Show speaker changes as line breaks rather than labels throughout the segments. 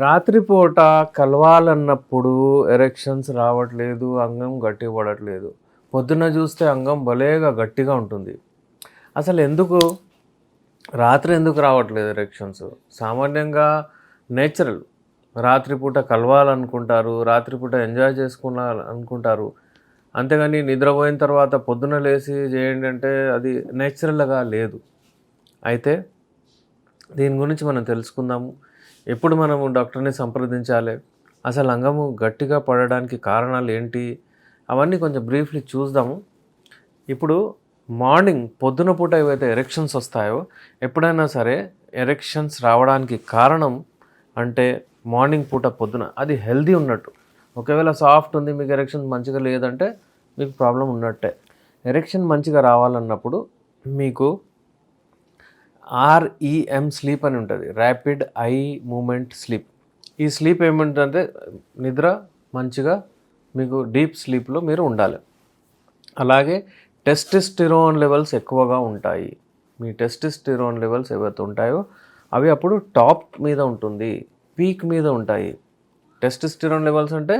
రాత్రిపూట కలవాలన్నప్పుడు ఎరెక్షన్స్ రావట్లేదు, అంగం గట్టి పడట్లేదు. పొద్దున్న చూస్తే అంగం భలేగా గట్టిగా ఉంటుంది. అసలు ఎందుకు? రాత్రి ఎందుకు రావట్లేదు ఎరెక్షన్స్? సామాన్యంగా నేచురల్. రాత్రిపూట కలవాలనుకుంటారు, రాత్రిపూట ఎంజాయ్ అనుకుంటారు. అంతేగాని నిద్రపోయిన తర్వాత పొద్దున లేసి చేయండి అంటే అది నేచురల్‌గా లేదు. అయితే దీని గురించి మనం తెలుసుకుందాము. ఎప్పుడు మనము డాక్టర్‌ని సంప్రదించాలి? అసలు అంగము గట్టిగా పడడానికి కారణాలు ఏంటి? అవన్నీ కొంచెం బ్రీఫ్‌లీ చూద్దాము. ఇప్పుడు మార్నింగ్ పొద్దున పూట ఏవైతే ఎరెక్షన్స్ వస్తాయో, ఎప్పుడైనా సరే ఎరెక్షన్స్ రావడానికి కారణం అంటే మార్నింగ్ పూట పొద్దున అది హెల్తీ ఉన్నట్టు. ఒకవేళ సాఫ్ట్ ఉంది, మీకు ఎరెక్షన్ మంచిగా లేదంటే మీకు ప్రాబ్లమ్ ఉన్నట్టే. ఎరెక్షన్ మంచిగా రావాలన్నప్పుడు మీకు REM స్లీప్ అని ఉంటుంది, ర్యాపిడ్ ఐ మూమెంట్ స్లీప్. ఈ స్లీప్ ఏమిటంటే నిద్ర మంచిగా మీకు డీప్ స్లీప్లో మీరు ఉండాలి. అలాగే టెస్టోస్టెరాన్ లెవెల్స్ ఎక్కువగా ఉంటాయి. మీ టెస్టోస్టెరాన్ లెవెల్స్ ఏవైతే ఉంటాయో అవి అప్పుడు టాప్ మీద ఉంటుంది, పీక్ మీద ఉంటాయి. టెస్టోస్టెరాన్ లెవెల్స్ అంటే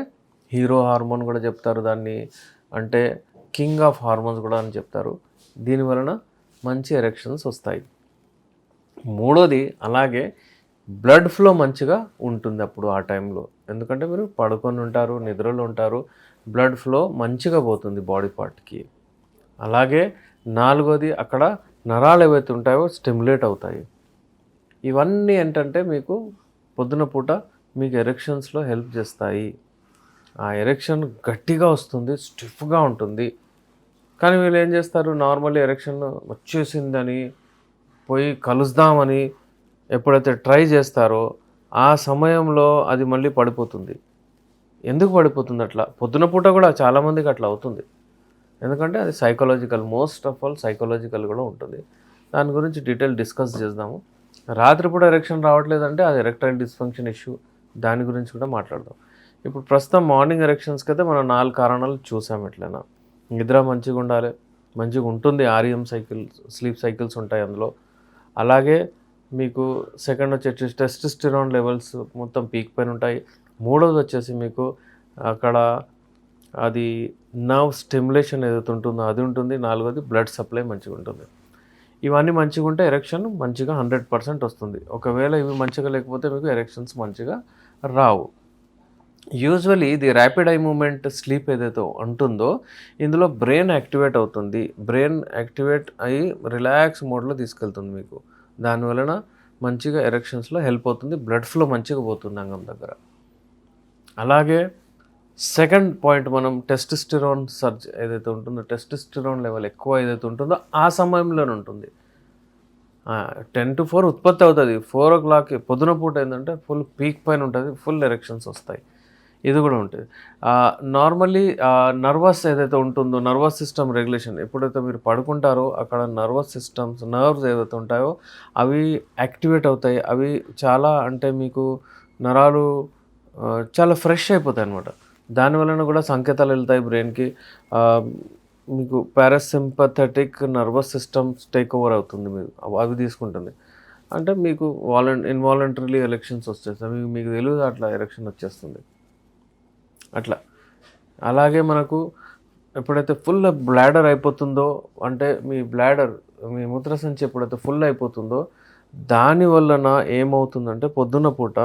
హీరో హార్మోన్ కూడా చెప్తారు దాన్ని, అంటే కింగ్ ఆఫ్ హార్మోన్స్ కూడా అని చెప్తారు. దీనివలన మంచి ఎరెక్షన్స్ వస్తాయి. మూడోది అలాగే బ్లడ్ ఫ్లో మంచిగా ఉంటుంది అప్పుడు ఆ టైంలో. ఎందుకంటే మీరు పడుకొని ఉంటారు, నిద్రలో ఉంటారు, బ్లడ్ ఫ్లో మంచిగా పోతుంది బాడీ పార్ట్కి. అలాగే నాలుగోది అక్కడ నరాలు ఏవైతే ఉంటాయో స్టిమ్యులేట్ అవుతాయి. ఇవన్నీ ఏంటంటే మీకు పొద్దున పూట మీకు ఎరెక్షన్స్లో హెల్ప్ చేస్తాయి. ఆ ఎరెక్షన్ గట్టిగా వస్తుంది, స్టిఫ్గా ఉంటుంది. కానీ వీళ్ళు ఏం చేస్తారు, నార్మల్లీ ఎరెక్షన్ వచ్చేసిందని పోయి కలుద్దామని ఎప్పుడైతే ట్రై చేస్తారో ఆ సమయంలో అది మళ్ళీ పడిపోతుంది. ఎందుకు పడిపోతుంది అట్లా? పొద్దున పూట కూడా చాలామందికి అట్లా అవుతుంది. ఎందుకంటే అది psychological, most of all psychological కూడా ఉంటుంది. దాని గురించి డీటెయిల్ డిస్కస్ చేద్దాము. రాత్రిపూట ఎరెక్షన్ రావట్లేదంటే అది ఎరెక్టైల్ డిస్ఫంక్షన్ ఇష్యూ, దాని గురించి కూడా మాట్లాడదాం. ఇప్పుడు ప్రస్తుతం మార్నింగ్ ఎరెక్షన్స్కి అయితే మనం 4 కారణాలు చూసాం. ఎట్లయినా నిద్ర మంచిగా ఉండాలి, మంచిగా ఉంటుంది, REM సైకిల్స్ స్లీప్ సైకిల్స్ ఉంటాయి అందులో. అలాగే మీకు సెకండ్ వచ్చేసి టెస్టోస్టెరాన్ లెవెల్స్ మొత్తం పీక్ పైన ఉంటాయి. మూడోది వచ్చేసి మీకు అక్కడ అది నర్వ్ స్టిమ్యులేషన్ ఏదైతే ఉంటుందో అది ఉంటుంది. నాలుగోది బ్లడ్ సప్లై మంచిగా ఉంటుంది. ఇవన్నీ మంచిగా ఉంటే ఎరెక్షన్ మంచిగా 100% వస్తుంది. ఒకవేళ ఇవి మంచిగా లేకపోతే మీకు ఎరెక్షన్స్ మంచిగా రావు. యూజువల్లీ ఇది ర్యాపిడ్ ఐ మూమెంట్ స్లీప్ ఏదైతే ఉంటుందో ఇందులో బ్రెయిన్ యాక్టివేట్ అవుతుంది. బ్రెయిన్ యాక్టివేట్ అయ్యి రిలాక్స్ మోడ్లో తీసుకెళ్తుంది మీకు. దానివలన మంచిగా ఎరెక్షన్స్లో హెల్ప్ అవుతుంది, బ్లడ్ ఫ్లో మంచిగా పోతుంది అంగం దగ్గర. అలాగే సెకండ్ పాయింట్, మనం టెస్టోస్టెరాన్ సర్జ్ ఏదైతే ఉంటుందో, టెస్టోస్టెరాన్ లెవెల్ ఎక్కువ ఏదైతే ఉంటుందో ఆ సమయంలోనే ఉంటుంది. 10 to 4 ఉత్పత్తి అవుతుంది. 4 o'clock పొద్దున పూట ఏంటంటే ఫుల్ పీక్ పైన ఉంటుంది, ఫుల్ ఎరెక్షన్స్ వస్తాయి. ఇది కూడా ఉంటుంది. నార్మల్లీ నర్వస్ ఏదైతే ఉంటుందో, నర్వస్ సిస్టమ్ రెగ్యులేషన్, ఎప్పుడైతే మీరు పడుకుంటారో అక్కడ నర్వస్ సిస్టమ్స్, నర్వ్స్ ఏవైతే ఉంటాయో అవి యాక్టివేట్ అవుతాయి. అవి చాలా అంటే మీకు నరాలు చాలా ఫ్రెష్ అయిపోతాయి అన్నమాట. దానివలన కూడా సంకేతాలు వెళ్తాయి బ్రెయిన్కి. మీకు parasympathetic nervous systems take over అవుతుంది, మీరు అవి తీసుకుంటుంది. అంటే మీకు ఇన్వాలంటరీలీ ఎలక్షన్స్ వచ్చేస్తాయి. మీకు తెలియదు అట్లా ఎలక్షన్ వచ్చేస్తుంది అట్లా. అలాగే మనకు ఎప్పుడైతే ఫుల్ బ్లాడర్ అయిపోతుందో, అంటే మీ మూత్రసంచి ఎప్పుడైతే ఫుల్ అయిపోతుందో దాని వలన ఏమవుతుందంటే పొద్దున్న పూట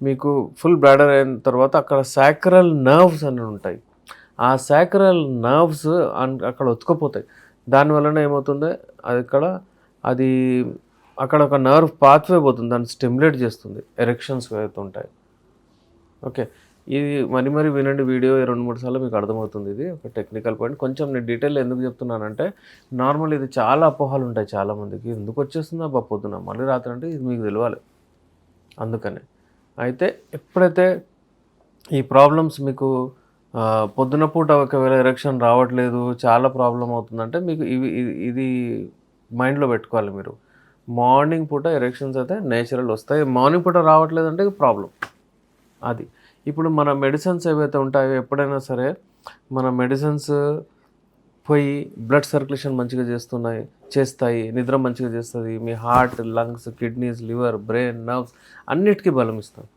మీకు ఫుల్ బ్లాడర్ అయిన తర్వాత అక్కడ సాక్రల్ నర్వ్స్ అని ఉంటాయి. ఆ సాక్రల్ నర్వ్స్ అక్కడ ఒత్తుకుపోతాయి. దానివలన ఏమవుతుంది, అది అక్కడ ఒక నర్వ్ పాత్వే పోతుంది, దాన్ని స్టిమ్యులేట్ చేస్తుంది, ఎరెక్షన్స్ ఏవైతే ఉంటాయి. ఓకే, ఇది మరి వినండి వీడియో 2-3 సార్లు మీకు అర్థమవుతుంది. ఇది ఒక టెక్నికల్ పాయింట్. కొంచెం నేను డీటెయిల్ ఎందుకు చెప్తున్నానంటే నార్మల్ ఇది చాలా అపోహలు ఉంటాయి చాలామందికి. ఎందుకు వచ్చేస్తుందో అబ్బా పొద్దున మళ్ళీ రాత్రి అంటే ఇది మీకు తెలియాలి, అందుకనే. అయితే ఎప్పుడైతే ఈ ప్రాబ్లమ్స్ మీకు పొద్దున పూట ఒకవేళ ఎరెక్షన్ రావట్లేదు, చాలా ప్రాబ్లం అవుతుందంటే మీకు ఇది మైండ్లో పెట్టుకోవాలి మీరు. మార్నింగ్ పూట ఎరెక్షన్స్ అయితే నేచురల్ వస్తాయి, మార్నింగ్ పూట రావట్లేదంటే ప్రాబ్లం అది. ఇప్పుడు మన మెడిసిన్స్ ఏవైతే ఉంటాయో ఎప్పుడైనా సరే మన మెడిసిన్స్ పోయి బ్లడ్ సర్క్యులేషన్ మంచిగా చేస్తాయి, నిద్ర మంచిగా చేస్తుంది, మీ heart, lungs, kidneys, liver, brain, nerves అన్నిటికీ బలం ఇస్తాయి.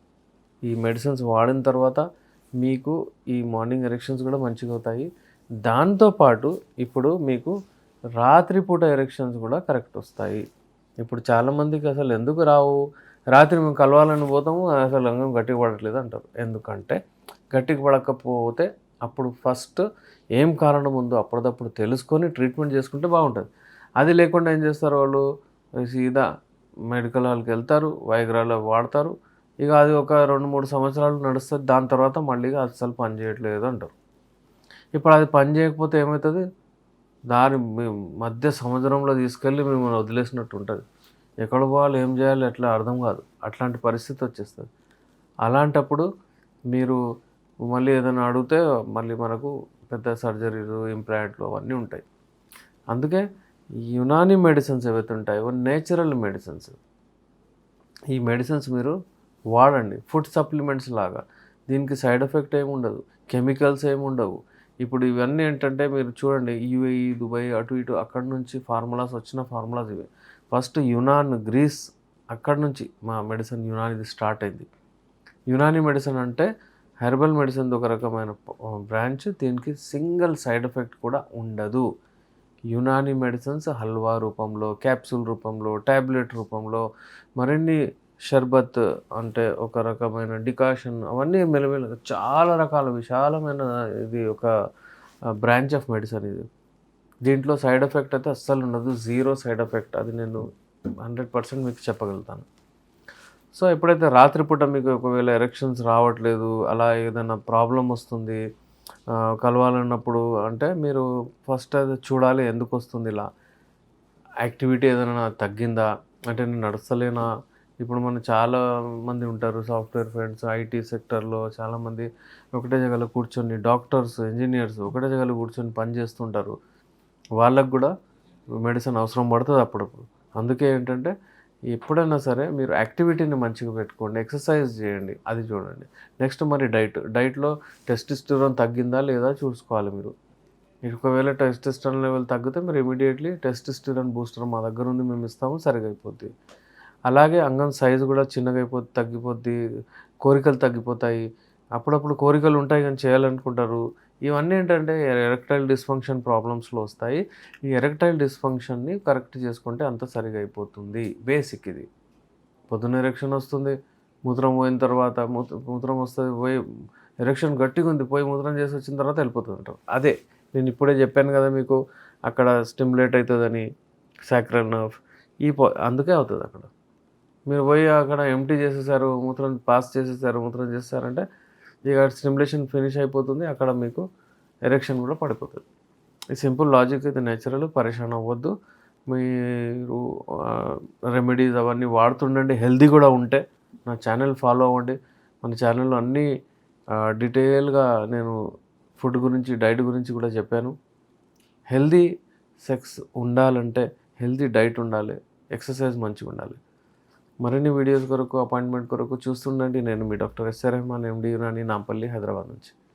ఈ మెడిసిన్స్ వాడిన తర్వాత మీకు ఈ మార్నింగ్ ఎరెక్షన్స్ కూడా మంచిగా అవుతాయి. దాంతోపాటు ఇప్పుడు మీకు రాత్రిపూట ఎరెక్షన్స్ కూడా కరెక్ట్ వస్తాయి. ఇప్పుడు చాలామందికి అసలు ఎందుకు రావు, రాత్రి మేము కలవాలని పోతాము అసలు అంగం గట్టిగా పడట్లేదు అంటారు. ఎందుకంటే గట్టిగా పడకపోతే అప్పుడు ఫస్ట్ ఏం కారణం ఉందో అప్పటిదప్పుడు తెలుసుకొని ట్రీట్మెంట్ చేసుకుంటే బాగుంటుంది. అది లేకుండా ఏం చేస్తారు వాళ్ళు, సీదా మెడికల్ హాల్కి వెళ్తారు, వైగ్రాలో వాడతారు. ఇక అది ఒక 2-3 సంవత్సరాలు నడుస్తుంది. దాని తర్వాత మళ్ళీ అస్సలు పని చేయట్లేదు అంటారు. ఇప్పుడు అది పని చేయకపోతే ఏమవుతుంది, దాని మధ్య సముద్రంలో తీసుకెళ్ళి మిమ్మల్ని వదిలేసినట్టు ఉంటుంది. ఎక్కడ పోవాలి, ఏం చేయాలి ఎట్లా అర్థం కాదు. అట్లాంటి పరిస్థితి వచ్చేస్తుంది. అలాంటప్పుడు మీరు మళ్ళీ ఏదైనా అడిగితే మళ్ళీ మనకు పెద్ద సర్జరీలు, ఇంప్లాంట్లు అవన్నీ ఉంటాయి. అందుకే యునానీ మెడిసిన్స్ ఏవైతే ఉంటాయో నేచురల్ మెడిసిన్స్, ఈ మెడిసిన్స్ మీరు వాడండి. ఫుడ్ సప్లిమెంట్స్ లాగా. దీనికి సైడ్ ఎఫెక్ట్ ఏమి ఉండదు, కెమికల్స్ ఏమి ఉండవు. ఇప్పుడు ఇవన్నీ ఏంటంటే మీరు చూడండి, యూఏఈ, దుబాయ్ అటు ఇటు అక్కడ నుంచి ఫార్ములాస్ వచ్చిన ఫార్ములాస్ ఇవే. ఫస్ట్ యునాన్, గ్రీస్, అక్కడ నుంచి మా మెడిసిన్ యునానిది స్టార్ట్ అయింది. యునానీ మెడిసిన్ అంటే హెర్బల్ మెడిసిన్ ఒక రకమైన బ్రాంచ్. దీనికి సింగిల్ సైడ్ ఎఫెక్ట్ కూడా ఉండదు. యునానీ మెడిసిన్స్ హల్వా రూపంలో, క్యాప్సూల్ రూపంలో, ట్యాబ్లెట్ రూపంలో, మరిన్ని షర్బత్ అంటే ఒక రకమైన డికాషన్, అవన్నీ మెల్లమెల్లగా చాలా రకాల విశాలమైన ఇది ఒక బ్రాంచ్ ఆఫ్ మెడిసిన్ ఇది. దీంట్లో సైడ్ ఎఫెక్ట్ అయితే అస్సలు ఉండదు, జీరో సైడ్ ఎఫెక్ట్. అది నేను 100% మీకు చెప్పగలుగుతాను. సో ఎప్పుడైతే రాత్రిపూట మీకు ఒకవేళ ఎరెక్షన్స్ రావట్లేదు, అలా ఏదైనా ప్రాబ్లం వస్తుంది కలవాలన్నప్పుడు, అంటే మీరు ఫస్ట్ అది చూడాలి ఎందుకు వస్తుంది ఇలా. యాక్టివిటీ ఏదైనా తగ్గిందా, అంటే నేను నడుస్తలేనా. ఇప్పుడు మన చాలా మంది ఉంటారు సాఫ్ట్వేర్ ఫ్రెండ్స్, ఐటీ సెక్టర్లో చాలామంది ఒకటే జగలో కూర్చొని, డాక్టర్స్, ఇంజనీర్స్ ఒకటే జగలో కూర్చొని పని చేస్తుంటారు. వాళ్ళకు కూడా మెడిసిన్ అవసరం పడుతుంది అప్పుడప్పుడు. అందుకే ఏంటంటే ఎప్పుడైనా సరే మీరు యాక్టివిటీని మంచిగా పెట్టుకోండి, ఎక్సర్సైజ్ చేయండి, అది చూడండి. నెక్స్ట్ మరి డైట్లో టెస్టోస్టెరాన్ తగ్గిందా లేదా చూసుకోవాలి మీరు. ఒకవేళ టెస్టోస్టెరాన్ లెవెల్ తగ్గితే మీరు ఇమీడియట్లీ టెస్టోస్టెరాన్ బూస్టర్ మా దగ్గర ఉంది, మేము ఇస్తాము, సరిగా అయిపోద్ది. అలాగే అంగం సైజు కూడా చిన్నగా తగ్గిపోద్ది, కోరికలు తగ్గిపోతాయి. అప్పుడప్పుడు కోరికలు ఉంటాయి కానీ చేయాలనుకుంటారు. ఇవన్నీ ఏంటంటే ఎరెక్టైల్ డిస్ఫంక్షన్ ప్రాబ్లమ్స్లో వస్తాయి. ఈ ఎరెక్టైల్ డిస్ఫంక్షన్ని కరెక్ట్ చేసుకుంటే అంత సరిగా అయిపోతుంది. బేసిక్ ఇది. పొద్దున్న ఎరెక్షన్ వస్తుంది, మూత్రం పోయిన తర్వాత మూత్రం వస్తుంది, పోయి ఎరెక్షన్ గట్టిగా ఉంది, పోయి మూత్రం చేసి వచ్చిన తర్వాత వెళ్ళిపోతుంది అంటారు. అదే నేను ఇప్పుడే చెప్పాను కదా మీకు, అక్కడ స్టిమ్యులేట్ అవుతుందని సాక్రల్ నర్వ్, అందుకే అవుతుంది అక్కడ. మీరు పోయి అక్కడ ఎంటీ చేసేసారు, మూత్రం పాస్ చేసేసారు, మూత్రం చేసేసారంటే ఇక స్టిమ్యులేషన్ ఫినిష్ అయిపోతుంది, అక్కడ మీకు ఎరెక్షన్ కూడా పడిపోతుంది. ఈ సింపుల్ లాజిక్, ఇది నేచురల్, పరేషాన్ అవ్వద్దు. మీరు రెమెడీస్ అవన్నీ వాడుతుండండి. హెల్తీ కూడా ఉంటే నా ఛానల్ ఫాలో అవ్వండి. మన ఛానల్లో అన్నీ డీటెయిల్గా నేను ఫుడ్ గురించి, డైట్ గురించి కూడా చెప్పాను. హెల్తీ సెక్స్ ఉండాలంటే హెల్తీ డైట్ ఉండాలి, ఎక్సర్సైజ్ మంచిగా ఉండాలి. మరిన్ని వీడియోస్ కొరకు, అపాయింట్మెంట్ కొరకు చూస్తుండండి. నేను మీ డాక్టర్ ఎస్ఆర్ రెహమాన్, ఎండి యునాని, నాంపల్లి, హైదరాబాద్ నుంచి.